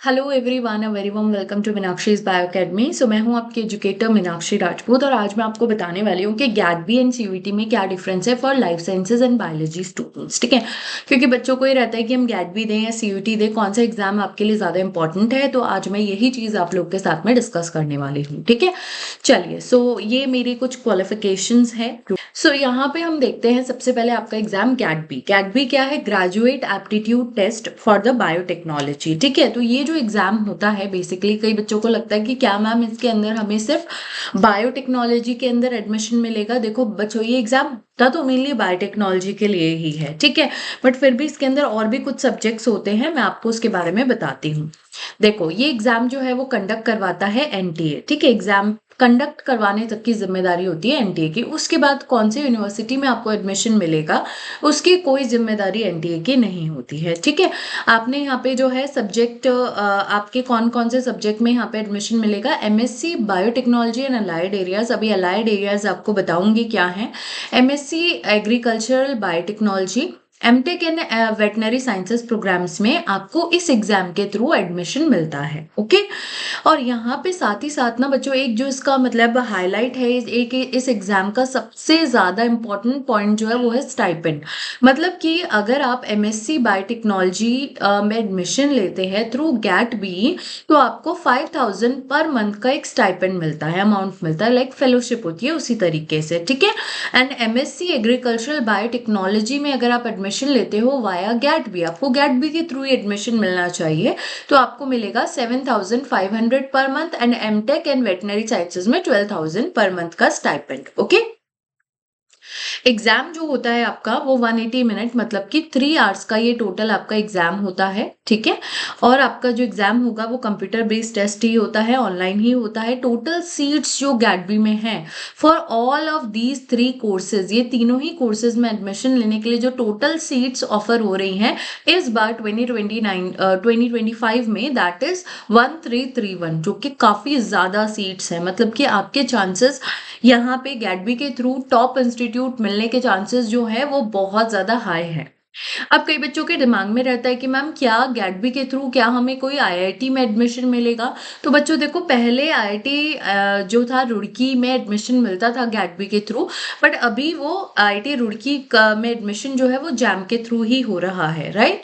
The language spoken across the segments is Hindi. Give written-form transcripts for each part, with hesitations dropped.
Hello everyone, a very warm welcome to Meenakshi's bio academy. So मैं हूं आपकी एजुकेटर मीनाक्षी राजपूत और आज मैं आपको बताने वाली हूं कि गैट-बी एंड सीयूईटी में क्या डिफरेंस है for life sciences and biology students. ठीक है, क्योंकि बच्चों को ये रहता है कि हम गैट-बी दें या सीयूईटी दें, कौन सा एग्जाम आपके लिए ज़्यादा इंपॉर्टेंट है। तो आज मैं यही चीज़ आप लोग के साथ में डिस्कस करने वाली हूँ। ठीक है, चलिए। ये मेरी कुछ क्वालिफिकेशंस है। यहाँ पे हम देखते हैं सबसे पहले आपका एग्जाम गैट-बी। गैट-बी क्या है? Graduate aptitude test for the biotechnology. ठीक है, तो ये जो एग्जाम होता है बेसिकली कई बच्चों को लगता है कि क्या मैम इसके अंदर हमें सिर्फ बायोटेक्नोलॉजी के अंदर एडमिशन मिलेगा। देखो बच्चों, ये एग्जाम होता तो मेनली बायोटेक्नोलॉजी के लिए ही है। ठीक है, बट फिर भी इसके अंदर और भी कुछ सब्जेक्ट्स होते हैं, मैं आपको उसके बारे में बताती हूँ। देखो, ये एग्जाम जो है वो कंडक्ट करवाता है एनटीए। ठीक है, एग्जाम कंडक्ट करवाने तक की जिम्मेदारी होती है एनटीए की। उसके बाद कौन सी यूनिवर्सिटी में आपको एडमिशन मिलेगा उसकी कोई जिम्मेदारी एनटीए की नहीं होती है। ठीक है, आपने यहाँ पे जो है सब्जेक्ट, आपके कौन कौन से सब्जेक्ट में यहाँ पे एडमिशन मिलेगा? MSc biotechnology and allied areas. अभी अलाइड एरियाज आपको बताऊंगी क्या है। MSc agricultural biotechnology, MTech in veterinary sciences programmes में आपको इस एग्जाम के थ्रू एडमिशन मिलता है। ओके, और यहाँ पे साथ ही साथ ना बच्चों, एक जो इसका मतलब हाईलाइट है, एक इस एग्जाम का सबसे ज्यादा इंपॉर्टेंट पॉइंट जो है वो है स्टाइपेंड। मतलब कि अगर आप एमएससी बायोटेक्नोलॉजी में एडमिशन लेते हैं थ्रू गैट बी, तो आपको 5000 पर मंथ का एक स्टाइपेंड मिलता है, अमाउंट मिलता है, लाइक फेलोशिप होती है उसी तरीके से। ठीक है, एंड एमएससी एग्रीकल्चरल बायोटेक्नोलॉजी में अगर आप एडमिशन लेते हो वाया गैट बी, आपको गैट बी के थ्रू एडमिशन मिलना चाहिए, तो आपको मिलेगा 7500 per month, and MTech and veterinary sciences में 12000 पर मंथ का स्टाइपेंड। ओके, एग्जाम जो होता है आपका वो 180 मिनट, मतलब कि 3 आवर्स का ये टोटल आपका एग्जाम होता है। ठीक है, और आपका जो एग्जाम होगा वो कंप्यूटर बेस्ड टेस्ट ही होता है, ऑनलाइन ही होता है। टोटल सीट्स जो गैट-बी में है for all of these 3 courses, ये तीनों ही कोर्सेज में एडमिशन लेने के लिए जो टोटल सीट्स ऑफर हो रही हैं इस बार 2025 में, दैट इज 1331, जो कि काफी ज्यादा सीट्स है। मतलब कि आपके चांसेस यहाँ पे गैट-बी के थ्रू टॉप इंस्टीट्यूट मिलने के चांसेस जो है वो बहुत ज्यादा हाई है। अब कई बच्चों के दिमाग में रहता है कि मैम क्या गैट-बी के थ्रू क्या हमें कोई आईआईटी में एडमिशन मिलेगा? तो बच्चों देखो, पहले आईआईटी जो था रुड़की में एडमिशन मिलता था गैट-बी के थ्रू, बट अभी वो आईआईटी रुड़की में एडमिशन जो है वो जैम के थ्रू ही हो रहा है, राइट?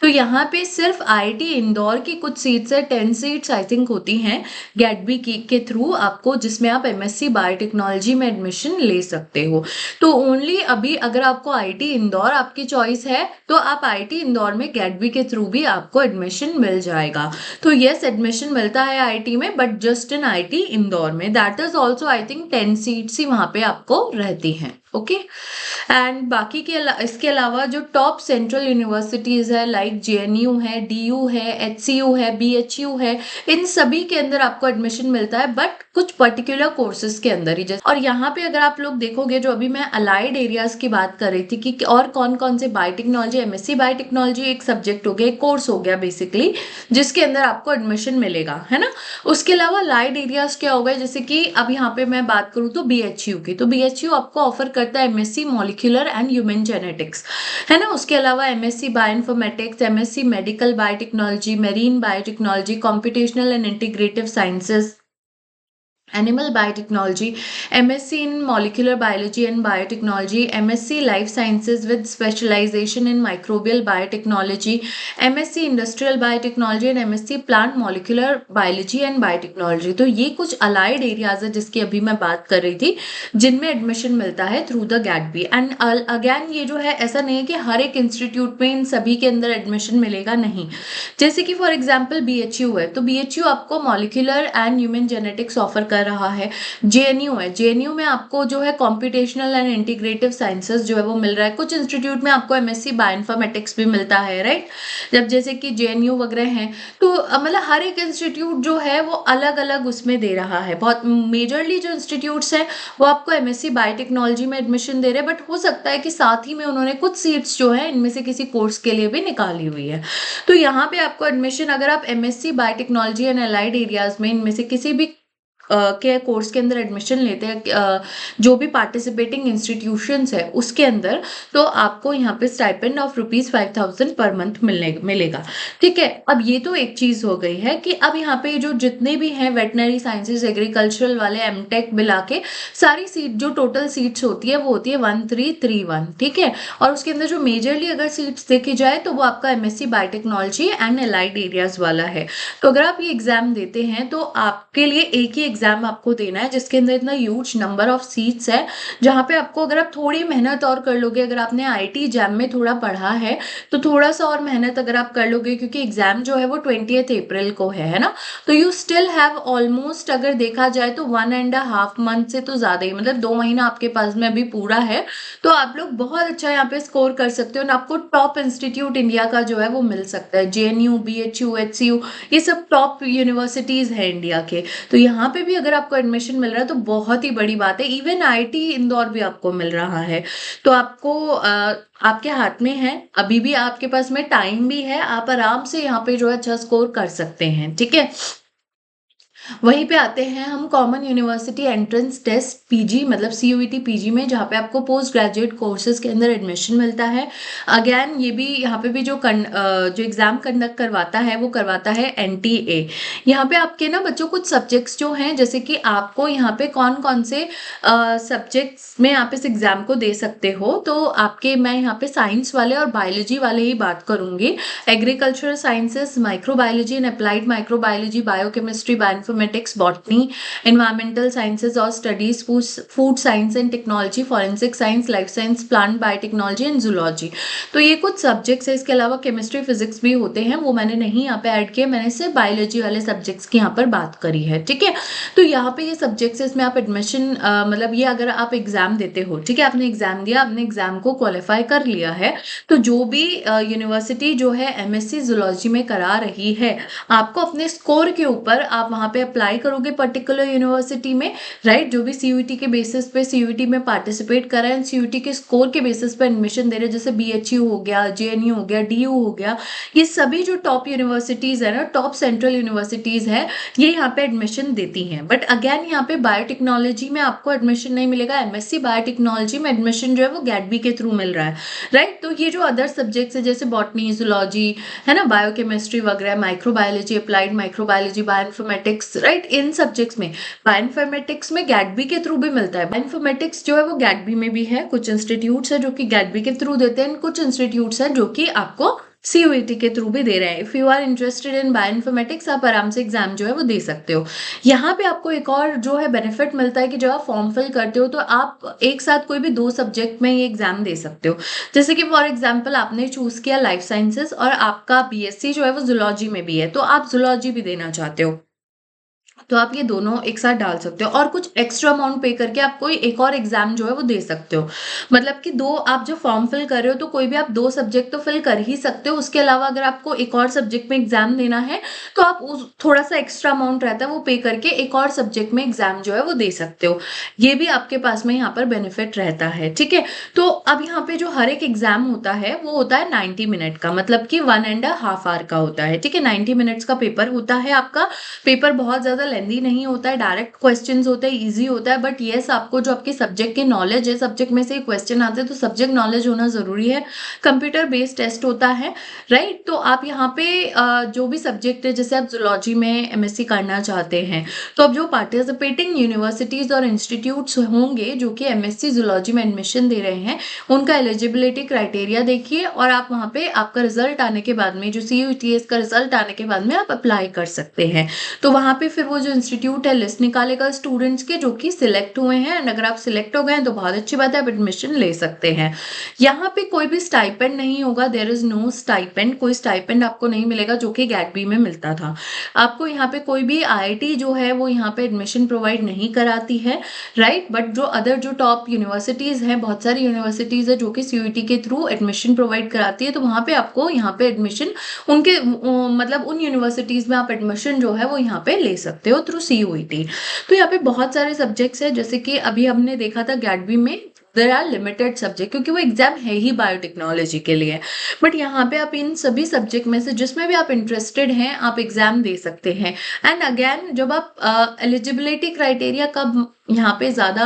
तो यहाँ पे सिर्फ आईआईटी इंदौर की कुछ सीट्स है, 10 सीट्स आई थिंक होती हैं गैट-बी के थ्रू आपको, जिसमें आप एमएससी बायोटेक्नोलॉजी में एडमिशन ले सकते हो। तो ओनली अभी अगर आपको आईआईटी इंदौर आपकी चॉइस है तो आप आईआईटी इंदौर में गैट-बी के थ्रू भी आपको एडमिशन मिल जाएगा। तो यस, एडमिशन मिलता है आईआईटी में, but just in IIT Indore में। That is also I think 10 seats ही वहां पे आपको रहती हैं। ओके, एंड बाकी के इसके अलावा जो टॉप सेंट्रल यूनिवर्सिटीज है, लाइक जेएनयू है, डीयू है, एचसीयू है, बीएचयू है, इन सभी के अंदर आपको एडमिशन मिलता है, बट कुछ पर्टिकुलर कोर्सेज के अंदर ही। जैसे और यहाँ पे अगर आप लोग देखोगे, जो अभी मैं अलाइड एरियाज की बात कर रही थी कि और कौन कौन से बायोटेक्नोलॉजी, एमएससी बायोटेक्नोलॉजी एक सब्जेक्ट हो गया, एक कोर्स हो गया बेसिकली, जिसके अंदर आपको एडमिशन मिलेगा, है ना। उसके अलावा अलाइड एरियाज क्या हो गए, जैसे कि अब यहाँ पे मैं बात करूँ तो बीएचयू की, तो बीएचयू आपको ऑफर करता है MSc molecular and human genetics, है ना। उसके अलावा MSc bioinformatics, MSc medical biotechnology, marine biotechnology, computational and integrative sciences, animal biotechnology, MSc in molecular biology and biotechnology, MSc life sciences with specialisation in microbial biotechnology, MSc industrial biotechnology and MSc plant molecular biology and biotechnology. तो ये कुछ अलाइड एरियाज है जिसकी अभी मैं बात कर रही थी, जिनमें एडमिशन मिलता है through the gate-B. And again ये जो है, ऐसा नहीं है कि हर एक इंस्टीट्यूट में इन सभी के अंदर एडमिशन मिलेगा, नहीं। जैसे कि फॉर एग्जाम्पल बीएचयू है, तो बीएचयू आपको molecular and human genetics offer कर रहा है। जेएनयू है, जेएनयू में आपको जो है कॉम्पिटिशनल एंड इंटीग्रेटिव साइंसेस जो है वो मिल रहा है। कुछ इंस्टीट्यूट में आपको एमएससी बायोइन्फॉर्मेटिक्स भी मिलता है, राइट। जब जैसे कि जेएनयू वगैरह हैं, तो मतलब हर एक इंस्टीट्यूट जो है वो अलग अलग उसमें दे रहा है। बहुत मेजरली जो इंस्टीट्यूट्स हैं वो आपको एमएससी बायोटेक्नोलॉजी में एडमिशन दे रहे हैं, बट हो सकता है कि साथ ही में उन्होंने कुछ सीट्स जो है इनमें से किसी कोर्स के लिए भी निकाली हुई है। तो यहाँ पे आपको एडमिशन, अगर आप MSc biotechnology and allied areas में इनमें से किसी भी के कोर्स के अंदर एडमिशन लेते हैं, जो भी पार्टिसिपेटिंग इंस्टीट्यूशंस है उसके अंदर, तो आपको यहाँ पे स्टाइपेंड ऑफ ₹5,000 पर मंथ मिलेगा। ठीक है, अब ये तो एक चीज हो गई है कि अब यहाँ पे जो जितने भी हैं वेटनरी साइंसेज, एग्रीकल्चरल वाले, एमटेक मिला के सारी सीट जो टोटल सीट्स होती है वो होती है 1331। ठीक है, और उसके अंदर जो मेजरली अगर सीट्स देखी जाए तो वो आपका MSc biotechnology and allied areas वाला है। तो अगर आप ये एग्जाम देते हैं तो आपके लिए एक ही एग्जाम आपको देना है जिसके अंदर इतना ह्यूज नंबर ऑफ सीट्स है, जहाँ पे आपको अगर आप थोड़ी मेहनत और कर लोगे, अगर आपने आईटी जैम में थोड़ा पढ़ा है तो थोड़ा सा और मेहनत अगर आप कर लोगे, क्योंकि एग्जाम जो है वो 20 अप्रैल को है ना, तो यू स्टिल हैव ऑलमोस्ट, अगर देखा जाए तो 1.5 मंथ से तो ज्यादा ही, मतलब 2 महीना आपके पास में अभी पूरा है। तो आप लोग बहुत अच्छा यहाँ पे स्कोर कर सकते हो और आपको टॉप इंस्टीट्यूट इंडिया का जो है वो मिल सकता है। जेएनयू, बीएचयू, एचसीयू, ये सब टॉप यूनिवर्सिटीज है इंडिया के। तो यहाँ पे भी अगर आपको एडमिशन मिल रहा है तो बहुत ही बड़ी बात है। इवन आईटी इंदौर भी आपको मिल रहा है, तो आपको आपके हाथ में है, अभी भी आपके पास में टाइम भी है, आप आराम से यहाँ पे जो है अच्छा स्कोर कर सकते हैं। ठीक है, वहीं पे आते हैं हम common university entrance test PG, मतलब सीयूईटी पीजी में, जहाँ पे आपको पोस्ट ग्रेजुएट कोर्सेज के अंदर एडमिशन मिलता है। अगेन ये भी यहाँ पे भी जो एग्जाम कंडक्ट करवाता है वो करवाता है एनटीए। यहाँ पे आपके ना बच्चों कुछ सब्जेक्ट्स जो हैं, जैसे कि आपको यहाँ पे कौन कौन से सब्जेक्ट्स में आप इस एग्जाम को दे सकते हो, तो आपके मैं यहाँ पे साइंस वाले और बायोलॉजी वाले ही बात करूंगी। Agricultural sciences, microbiology and applied microbiology, biochemistry, bioinformatics, botany, environmental sciences और studies, food science and technology, forensic science, life science, plant biotechnology and zoology. तो ये कुछ सब्जेक्ट्स है। इसके अलावा केमिस्ट्री, फिजिक्स भी होते हैं, वो मैंने नहीं यहाँ पे ऐड किए, मैंने सिर्फ बायोलॉजी वाले सब्जेक्ट्स की यहाँ पर बात करी है। ठीक है, तो यहाँ पे ये सब्जेक्ट्स है, इसमें आप एडमिशन मतलब ये अगर आप एग्जाम देते हो, ठीक है, आपने एग्जाम दिया, आपने एग्जाम को क्वालिफाई कर लिया है, तो जो भी यूनिवर्सिटी जो है एमएससी जूलॉजी में करा रही है, आपको अपने स्कोर के ऊपर आप वहां पे अप्लाई करोगे पर्टिकुलर यूनिवर्सिटी में, राइट, जो भी सीयूईटी के बेसिस पे सीयूईटी में पार्टिसिपेट कर रहे हैं, सीयूईटी के स्कोर के बेसिस पे एडमिशन दे रहे हैं, जैसे बीएचयू हो गया, जेएनयू हो गया, डीयू हो गया, ये सभी जो टॉप यूनिवर्सिटीज है ना, टॉप सेंट्रल यूनिवर्सिटीज है, ये यहाँ पे एडमिशन देती हैं। बट अगेन यहाँ पे बायोटेक्नोलॉजी में आपको एडमिशन नहीं मिलेगा, एमएससी बायोटेक्नोलॉजी में एडमिशन जो है वो गैडबी के थ्रू मिल रहा है, राइट। तो ये जो अदर सब्जेक्ट्स है जैसे बॉटनी, जूलॉजी है ना, बायोकेमिस्ट्री वगैरह, microbiology, applied microbiology, bioinformatics, right, इन सब्जेक्ट्स में, बायोइन्फॉर्मेटिक्स में गैडबी के थ्रू भी मिलता है। बायोइन्फॉर्मेटिक्स जो है वो गैडबी में भी है, कुछ इंस्टीट्यूट्स है जो कि गैडबी के थ्रू देते हैं, कुछ इंस्टीट्यूट्स है जो कि आपको सीयूईटी के थ्रू भी दे रहे हैं। If you are interested in bioinformatics, आप आराम से एग्जाम जो है वो दे सकते हो। यहाँ पे आपको एक और जो है बेनिफिट मिलता है कि जब आप फॉर्म फिल करते हो तो आप एक साथ कोई भी 2 सब्जेक्ट में ये एग्जाम दे सकते हो। जैसे कि फॉर एग्जाम्पल आपने चूज किया लाइफ साइंसेस और आपका बीएससी जो है वो जूलॉजी में भी है, तो आप जूलॉजी भी देना चाहते हो, तो आप ये दोनों एक साथ डाल सकते हो और कुछ एक्स्ट्रा अमाउंट पे करके आप कोई एक और एग्जाम जो है वो दे सकते हो। मतलब कि दो, आप जो फॉर्म फिल कर रहे हो तो कोई भी आप 2 सब्जेक्ट तो फिल कर ही सकते हो, उसके अलावा अगर आपको एक और सब्जेक्ट में एग्जाम देना है तो आप उस थोड़ा सा एक्स्ट्रा अमाउंट रहता है वो पे करके एक और सब्जेक्ट में एग्जाम जो है वो दे सकते हो। ये भी आपके पास में यहाँ पर बेनिफिट रहता है। ठीक है, तो अब यहाँ पे जो हर एक एग्जाम होता है वो होता है 90 मिनट का, मतलब कि 1.5 आवर का होता है। ठीक है, 90 मिनट्स का पेपर होता है आपका। पेपर बहुत ज्यादा लेंदी नहीं होता है, डायरेक्ट क्वेश्चंस होते हैं, इजी होता है, बट यस आपको जो आपके सब्जेक्ट के नॉलेज है, सब्जेक्ट में से क्वेश्चन आते हैं तो सब्जेक्ट नॉलेज होना जरूरी है। कंप्यूटर बेस्ड टेस्ट होता है, राइट। तो आप यहाँ पे जो भी सब्जेक्ट है, जैसे आप जूलॉजी में एमएससी करना चाहते हैं, तो अब जो पार्टिसिपेटिंग यूनिवर्सिटीज और इंस्टीट्यूट्स होंगे जो कि एमएससी जूलॉजी में एडमिशन दे रहे हैं, उनका एलिजिबिलिटी क्राइटेरिया देखिए और आप वहाँ पे आपका रिजल्ट आने के बाद में, जो सीयूईटीएस का रिजल्ट आने के बाद में आप अप्लाई कर सकते हैं। तो वहाँ पे फिर वो जो इंस्टीट्यूट है लिस्ट निकालेगा स्टूडेंट्स के जो कि सिलेक्ट हुए हैं, एंड अगर आप सिलेक्ट हो गए हैं तो बहुत अच्छी बात है, आप एडमिशन ले सकते हैं। यहाँ पे कोई भी स्टाइपेंड नहीं होगा, देयर इज नो स्टाइपेंड, कोई स्टाइपेंड आपको नहीं मिलेगा जो कि गैडबी में मिलता था। आपको यहाँ पे कोई भी आईआईटी जो है वो यहाँ पे एडमिशन प्रोवाइड नहीं कराती है, राइट। बट जो अदर जो टॉप यूनिवर्सिटीज हैं, बहुत सारी यूनिवर्सिटीज है जो कि सीयूईटी के थ्रू एडमिशन प्रोवाइड कराती है, तो वहाँ पे आपको यहाँ पे एडमिशन उनके मतलब उन यूनिवर्सिटीज में आप एडमिशन जो है वो यहाँ पे ले सकते हो थ्रू सीयूईटी। तो यहाँ पे बहुत सारे सब्जेक्ट्स है, जैसे कि अभी हमने देखा था गैडबी में देयर आर लिमिटेड सब्जेक्ट, क्योंकि वो एग्जाम है ही बायोटेक्नोलॉजी के लिए। बट यहाँ पे आप इन सभी सब्जेक्ट में से जिसमें भी आप इंटरेस्टेड हैं आप एग्जाम दे सकते हैं। एंड अगेन जब आप एलिजिबिलिटी क्राइटेरिया कब यहाँ पे ज़्यादा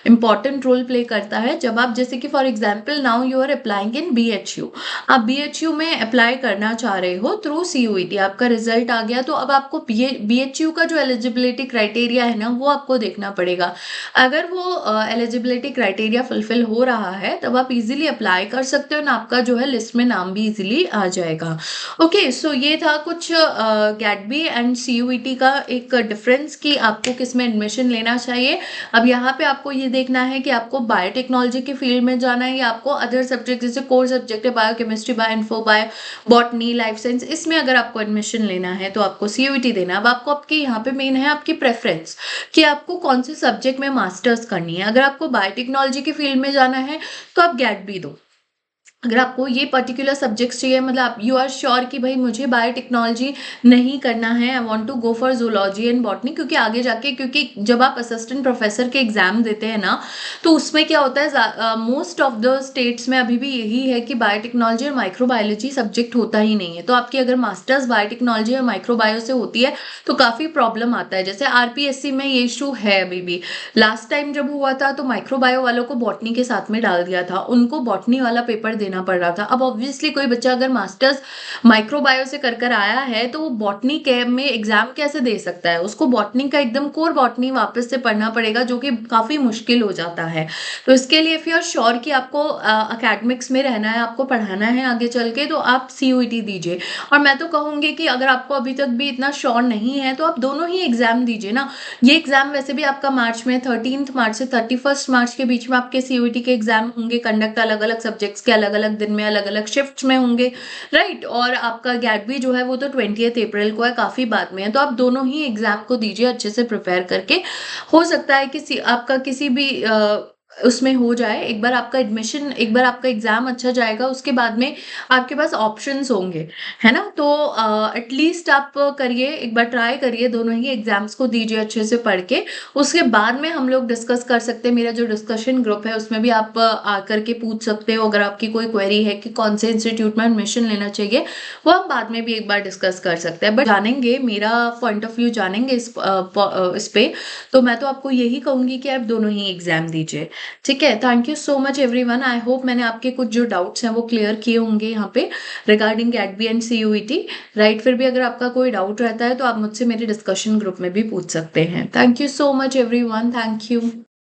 इंपॉर्टेंट रोल प्ले करता है, जब आप जैसे कि for example now you are applying in BHU, आप BHU में अप्लाई करना चाह रहे हो थ्रू CUET, आपका रिजल्ट आ गया, तो अब आपको BHU का जो एलिजिबिलिटी क्राइटेरिया है ना वो आपको देखना पड़ेगा। अगर वो एलिजिबिलिटी क्राइटेरिया फुलफिल हो रहा है तब आप इजीली अप्लाई कर सकते हो ना, आपका जो है लिस्ट में नाम भी इजीली आ जाएगा। ओके, सो ये था कुछ गैटबी एंड CUET का एक डिफरेंस कि आपको किस में एडमिशन लेना चाहिए। अब यहाँ पे आपको ये देखना है कि आपको बायोटेक्नोलॉजी के फील्ड में जाना है या आपको अदर सब्जेक्ट जैसे कोर सब्जेक्ट है biochemistry, bio, bio botany, life science, इसमें अगर आपको एडमिशन लेना है तो आपको CUET देना है। अब आपको आपके यहाँ पे मेन है आपकी प्रेफरेंस कि आपको कौन से सब्जेक्ट में मास्टर्स करनी है। अगर आपको बायोटेक्नोलॉजी के फील्ड में जाना है तो आप गैटबी दो। अगर आपको ये पर्टिकुलर सब्जेक्ट्स चाहिए, मतलब आप यू आर श्योर कि भाई मुझे बायोटेक्नोलॉजी नहीं करना है, I want to go for zoology and botany, क्योंकि आगे जाके, क्योंकि जब आप असिस्टेंट प्रोफेसर के एग्जाम देते हैं ना तो उसमें क्या होता है, मोस्ट ऑफ द स्टेट्स में अभी भी यही है कि बायोटेक्नोलॉजी और माइक्रोबायोलॉजी सब्जेक्ट होता ही नहीं है। तो आपकी अगर मास्टर्स बायोटेक्नोलॉजी और माइक्रोबायो से होती है तो काफ़ी प्रॉब्लम आता है। जैसे RPSC में ये इशू है अभी भी। लास्ट टाइम जब हुआ था तो माइक्रोबायो वालों को बॉटनी के साथ में डाल दिया था, उनको बॉटनी वाला पेपर देना पड़ रहा था। अब ऑब्वियसली कोई बच्चा अगर मास्टर्स माइक्रोबायो से कर आया है तो वो बॉटनी के में एग्जाम कैसे दे सकता है, उसको बॉटनी का एकदम कोर बॉटनी वापस से पढ़ना पड़ेगा, जो कि काफी मुश्किल हो जाता है। तो इसके लिए इफ यू आर श्योर कि आपको अकेडमिक्स में रहना है, आपको पढ़ाना है आगे चल के, तो आप CUET दीजिए। और मैं तो कहूंगी कि अगर आपको अभी तक भी इतना श्योर नहीं है तो आप दोनों ही एग्जाम दीजिए ना। ये एग्जाम वैसे भी आपका मार्च में 13 मार्च से 31 मार्च के बीच में आपके CUET के एग्जाम होंगे कंडक्ट, अलग अलग सब्जेक्ट्स के अलग अलग दिन में अलग अलग शिफ्ट्स में होंगे, राइट। और आपका गैटबी जो है वो तो 20 अप्रैल को है, काफी बाद में है। तो आप दोनों ही एग्जाम को दीजिए अच्छे से प्रिपेयर करके। हो सकता है कि आपका किसी भी उसमें हो जाए, एक बार आपका एडमिशन, एक बार आपका एग्जाम अच्छा जाएगा उसके बाद में आपके पास ऑप्शंस होंगे, है ना। तो एटलीस्ट आप करिए, एक बार ट्राई करिए, दोनों ही एग्जाम्स को दीजिए अच्छे से पढ़ के। उसके बाद में हम लोग डिस्कस कर सकते हैं, मेरा जो डिस्कशन ग्रुप है उसमें भी आप आकर के पूछ सकते हो अगर आपकी कोई क्वेरी है कि कौन से इंस्टीट्यूट में एडमिशन लेना चाहिए, वो हम बाद में भी एक बार डिस्कस कर सकते हैं। बट जानेंगे, मेरा पॉइंट ऑफ व्यू जानेंगे इस पे, तो मैं तो आपको यही कहूंगी कि आप दोनों ही एग्जाम दीजिए। ठीक है, thank you so much everyone. I hope मैंने आपके कुछ जो डाउट्स हैं वो क्लियर किए होंगे यहाँ पे रिगार्डिंग गैटबी एंड CUET, राइट। फिर भी अगर आपका कोई डाउट रहता है तो आप मुझसे मेरे डिस्कशन ग्रुप में भी पूछ सकते हैं। Thank you so much everyone, thank you.